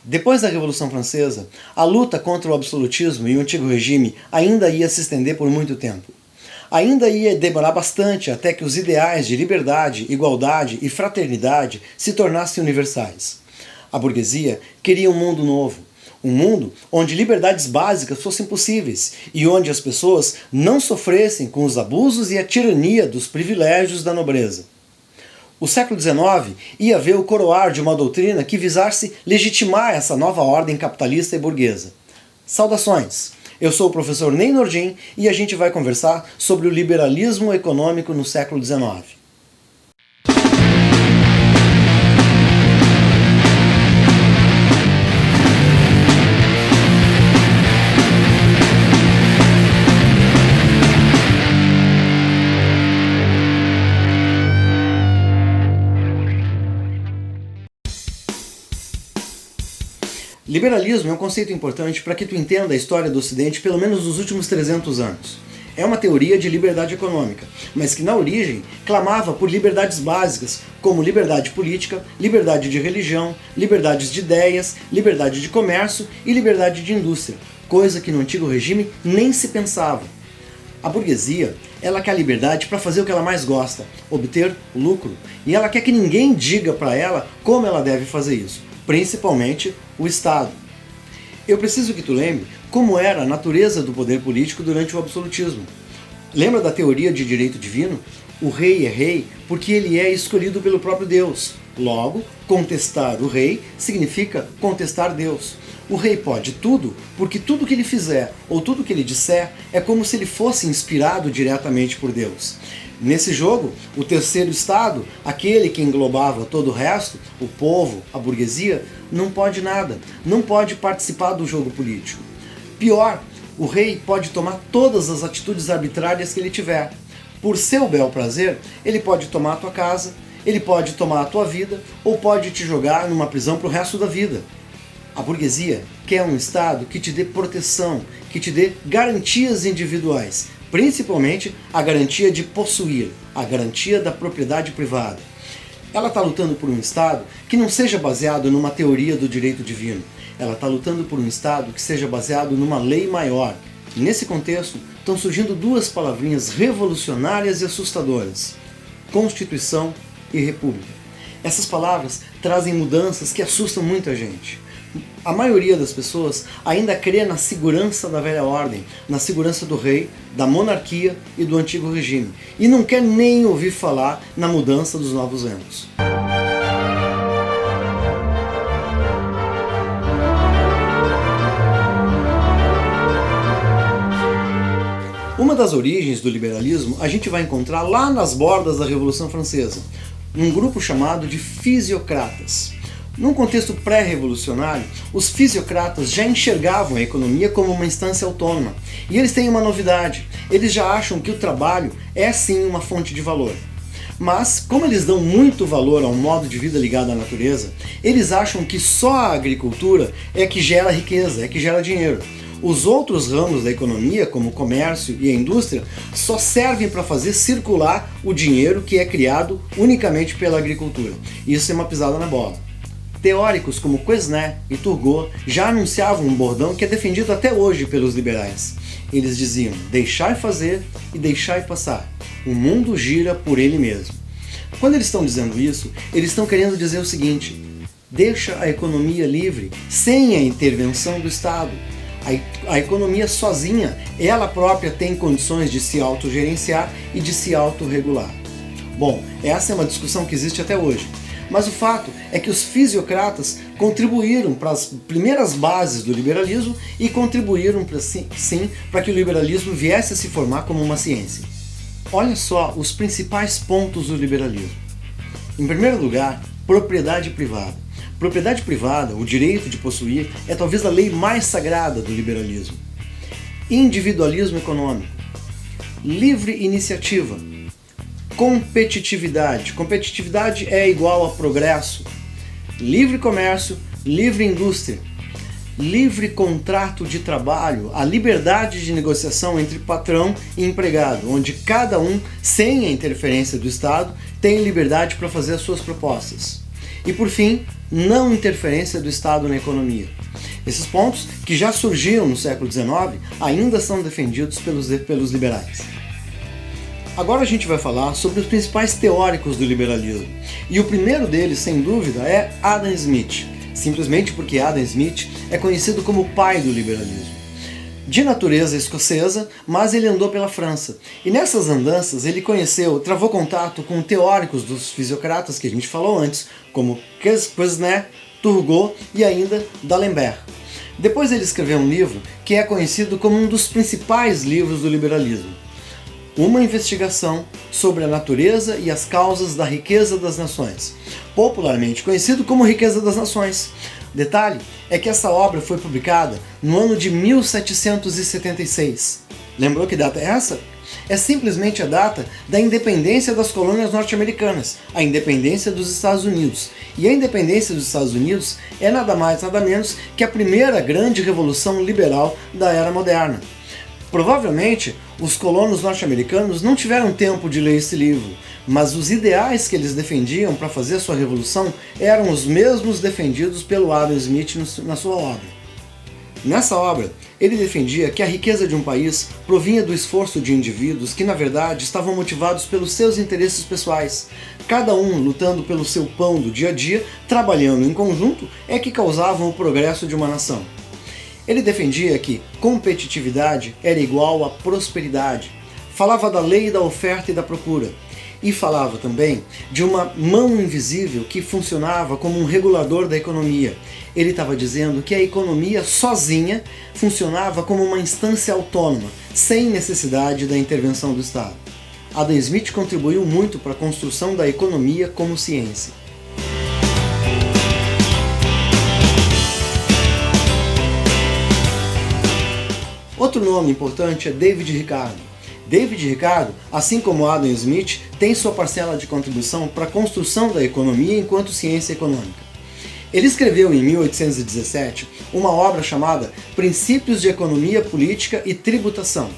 Depois da Revolução Francesa, a luta contra o absolutismo e o antigo regime ainda ia se estender por muito tempo. Ainda ia demorar bastante até que os ideais de liberdade, igualdade e fraternidade se tornassem universais. A burguesia queria um mundo novo, um mundo onde liberdades básicas fossem possíveis e onde as pessoas não sofressem com os abusos e a tirania dos privilégios da nobreza. O século XIX ia ver o coroar de uma doutrina que visasse legitimar essa nova ordem capitalista e burguesa. Saudações! Eu sou o professor Ney Nordin e a gente vai conversar sobre o liberalismo econômico no século XIX. Liberalismo é um conceito importante para que tu entenda a história do Ocidente pelo menos nos últimos 300 anos. É uma teoria de liberdade econômica, mas que na origem clamava por liberdades básicas, como liberdade política, liberdade de religião, liberdades de ideias, liberdade de comércio e liberdade de indústria, coisa que no antigo regime nem se pensava. A burguesia, ela quer a liberdade para fazer o que ela mais gosta, obter lucro, e ela quer que ninguém diga para ela como ela deve fazer isso, principalmente o Estado. Eu preciso que tu lembre como era a natureza do poder político durante o absolutismo. Lembra da teoria de direito divino? O rei é rei porque ele é escolhido pelo próprio Deus. Logo, contestar o rei significa contestar Deus. O rei pode tudo porque tudo que ele fizer ou tudo que ele disser é como se ele fosse inspirado diretamente por Deus. Nesse jogo, o terceiro estado, aquele que englobava todo o resto, o povo, a burguesia, não pode nada, não pode participar do jogo político. Pior, o rei pode tomar todas as atitudes arbitrárias que ele tiver. Por seu bel prazer, ele pode tomar a tua casa, ele pode tomar a tua vida, ou pode te jogar numa prisão para o resto da vida. A burguesia quer um Estado que te dê proteção, que te dê garantias individuais, principalmente a garantia de possuir, a garantia da propriedade privada. Ela está lutando por um Estado que não seja baseado numa teoria do direito divino. Ela está lutando por um Estado que seja baseado numa lei maior. E nesse contexto, estão surgindo duas palavrinhas revolucionárias e assustadoras: Constituição e República. Essas palavras trazem mudanças que assustam muita gente. A maioria das pessoas ainda crê na segurança da velha ordem, na segurança do rei, da monarquia e do antigo regime, e não quer nem ouvir falar na mudança dos novos ventos. Uma das origens do liberalismo a gente vai encontrar lá nas bordas da Revolução Francesa, um grupo chamado de fisiocratas. Num contexto pré-revolucionário, os fisiocratas já enxergavam a economia como uma instância autônoma. E eles têm uma novidade: eles já acham que o trabalho é sim uma fonte de valor. Mas, como eles dão muito valor a um modo de vida ligado à natureza, eles acham que só a agricultura é que gera riqueza, é que gera dinheiro. Os outros ramos da economia, como o comércio e a indústria, só servem para fazer circular o dinheiro que é criado unicamente pela agricultura. Isso é uma pisada na bola. Teóricos como Quesnay e Turgot já anunciavam um bordão que é defendido até hoje pelos liberais. Eles diziam: deixar fazer e deixar passar. O mundo gira por ele mesmo. Quando eles estão dizendo isso, eles estão querendo dizer o seguinte: deixa a economia livre, sem a intervenção do Estado. A economia sozinha, ela própria tem condições de se autogerenciar e de se autorregular. Bom, essa é uma discussão que existe até hoje. Mas o fato é que os fisiocratas contribuíram para as primeiras bases do liberalismo e contribuíram sim para que o liberalismo viesse a se formar como uma ciência. Olha só os principais pontos do liberalismo. Em primeiro lugar, propriedade privada. Propriedade privada, o direito de possuir, é talvez a lei mais sagrada do liberalismo. Individualismo econômico. Livre iniciativa. Competitividade. Competitividade é igual a progresso. Livre comércio, livre indústria. Livre contrato de trabalho, a liberdade de negociação entre patrão e empregado, onde cada um, sem a interferência do Estado, tem liberdade para fazer as suas propostas. E por fim, não interferência do Estado na economia. Esses pontos, que já surgiam no século XIX, ainda são defendidos pelos liberais. Agora a gente vai falar sobre os principais teóricos do liberalismo. E o primeiro deles, sem dúvida, é Adam Smith, simplesmente porque Adam Smith é conhecido como o pai do liberalismo. De natureza escocesa, mas ele andou pela França. E nessas andanças ele travou contato com teóricos dos fisiocratas que a gente falou antes, como Quesnay, Turgot e ainda D'Alembert. Depois ele escreveu um livro que é conhecido como um dos principais livros do liberalismo. Uma investigação sobre a natureza e as causas da riqueza das nações, popularmente conhecido como Riqueza das Nações. Detalhe é que essa obra foi publicada no ano de 1776. Lembrou que data é essa? É simplesmente a data da independência das colônias norte-americanas, a independência dos Estados Unidos. E a independência dos Estados Unidos é nada mais nada menos que a primeira grande revolução liberal da era moderna. Provavelmente, os colonos norte-americanos não tiveram tempo de ler esse livro, mas os ideais que eles defendiam para fazer a sua revolução eram os mesmos defendidos pelo Adam Smith na sua obra. Nessa obra, ele defendia que a riqueza de um país provinha do esforço de indivíduos que, na verdade, estavam motivados pelos seus interesses pessoais. Cada um lutando pelo seu pão do dia a dia, trabalhando em conjunto, é que causavam o progresso de uma nação. Ele defendia que competitividade era igual a prosperidade. Falava da lei da oferta e da procura. E falava também de uma mão invisível que funcionava como um regulador da economia. Ele estava dizendo que a economia sozinha funcionava como uma instância autônoma, sem necessidade da intervenção do Estado. Adam Smith contribuiu muito para a construção da economia como ciência. Outro nome importante é David Ricardo. David Ricardo, assim como Adam Smith, tem sua parcela de contribuição para a construção da economia enquanto ciência econômica. Ele escreveu em 1817 uma obra chamada Princípios de Economia Política e Tributação.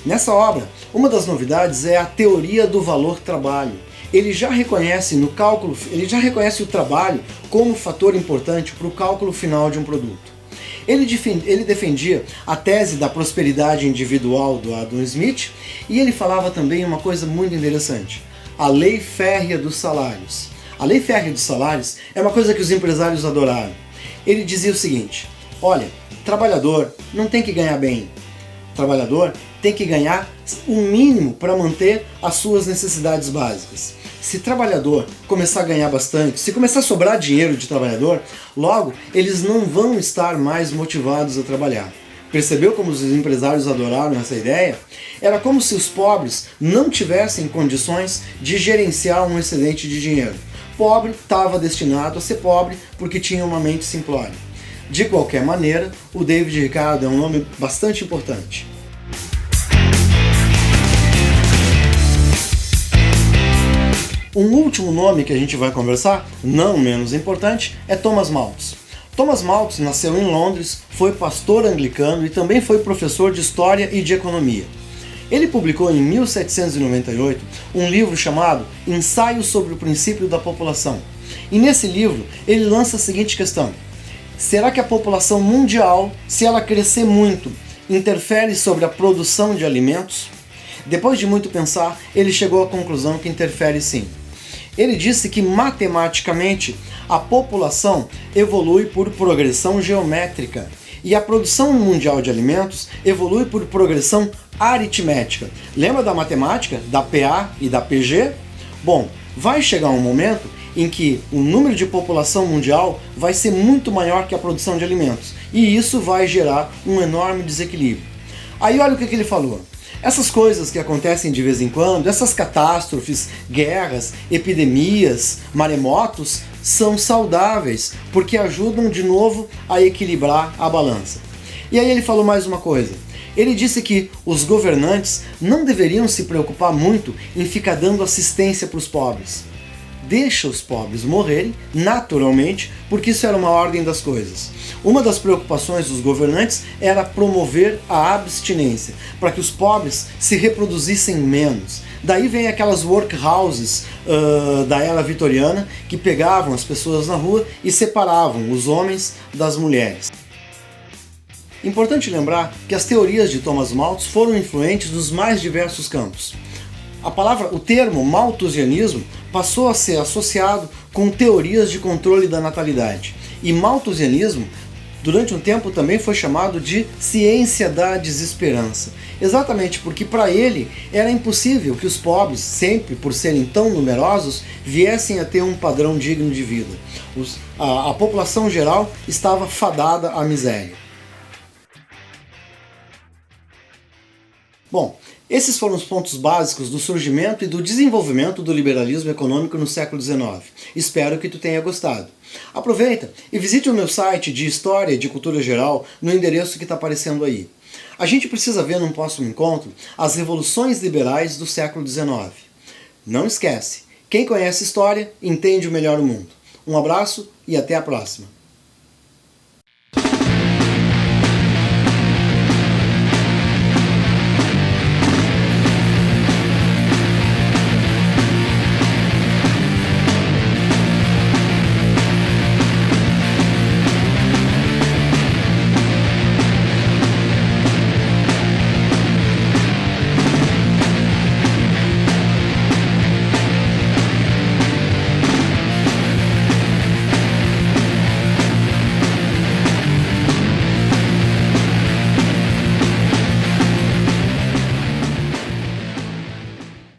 Nessa obra, uma das novidades é a teoria do valor-trabalho. Ele já reconhece o trabalho como fator importante para o cálculo final de um produto. Ele defendia a tese da prosperidade individual do Adam Smith e ele falava também uma coisa muito interessante, a lei férrea dos salários. A lei férrea dos salários é uma coisa que os empresários adoraram. Ele dizia o seguinte, olha, trabalhador não tem que ganhar bem, trabalhador tem que ganhar o mínimo para manter as suas necessidades básicas. Se trabalhador começar a ganhar bastante, se começar a sobrar dinheiro de trabalhador, logo eles não vão estar mais motivados a trabalhar. Percebeu como os empresários adoraram essa ideia? Era como se os pobres não tivessem condições de gerenciar um excedente de dinheiro. Pobre estava destinado a ser pobre porque tinha uma mente simplória. De qualquer maneira, o David Ricardo é um nome bastante importante. Um último nome que a gente vai conversar, não menos importante, é Thomas Malthus. Thomas Malthus nasceu em Londres, foi pastor anglicano e também foi professor de História e de Economia. Ele publicou em 1798 um livro chamado Ensaio sobre o Princípio da População. E nesse livro ele lança a seguinte questão: será que a população mundial, se ela crescer muito, interfere sobre a produção de alimentos? Depois de muito pensar, ele chegou à conclusão que interfere sim. Ele disse que matematicamente a população evolui por progressão geométrica e a produção mundial de alimentos evolui por progressão aritmética. Lembra da matemática, da PA e da PG? Bom, vai chegar um momento em que o número de população mundial vai ser muito maior que a produção de alimentos e isso vai gerar um enorme desequilíbrio. Aí olha o que ele falou. Essas coisas que acontecem de vez em quando, essas catástrofes, guerras, epidemias, maremotos, são saudáveis, porque ajudam de novo a equilibrar a balança. E aí ele falou mais uma coisa. Ele disse que os governantes não deveriam se preocupar muito em ficar dando assistência para os pobres. Deixa os pobres morrerem naturalmente, porque isso era uma ordem das coisas. Uma das preocupações dos governantes era promover a abstinência, para que os pobres se reproduzissem menos. Daí vem aquelas workhouses da era vitoriana que pegavam as pessoas na rua e separavam os homens das mulheres. Importante lembrar que as teorias de Thomas Malthus foram influentes nos mais diversos campos. O termo malthusianismo passou a ser associado com teorias de controle da natalidade. E malthusianismo, durante um tempo, também foi chamado de ciência da desesperança. Exatamente porque para ele era impossível que os pobres, sempre por serem tão numerosos, viessem a ter um padrão digno de vida. A população geral estava fadada à miséria. Bom, esses foram os pontos básicos do surgimento e do desenvolvimento do liberalismo econômico no século XIX. Espero que tu tenha gostado. Aproveita e visite o meu site de História e de Cultura Geral no endereço que está aparecendo aí. A gente precisa ver num próximo encontro as revoluções liberais do século XIX. Não esquece, quem conhece história entende melhor o mundo. Um abraço e até a próxima.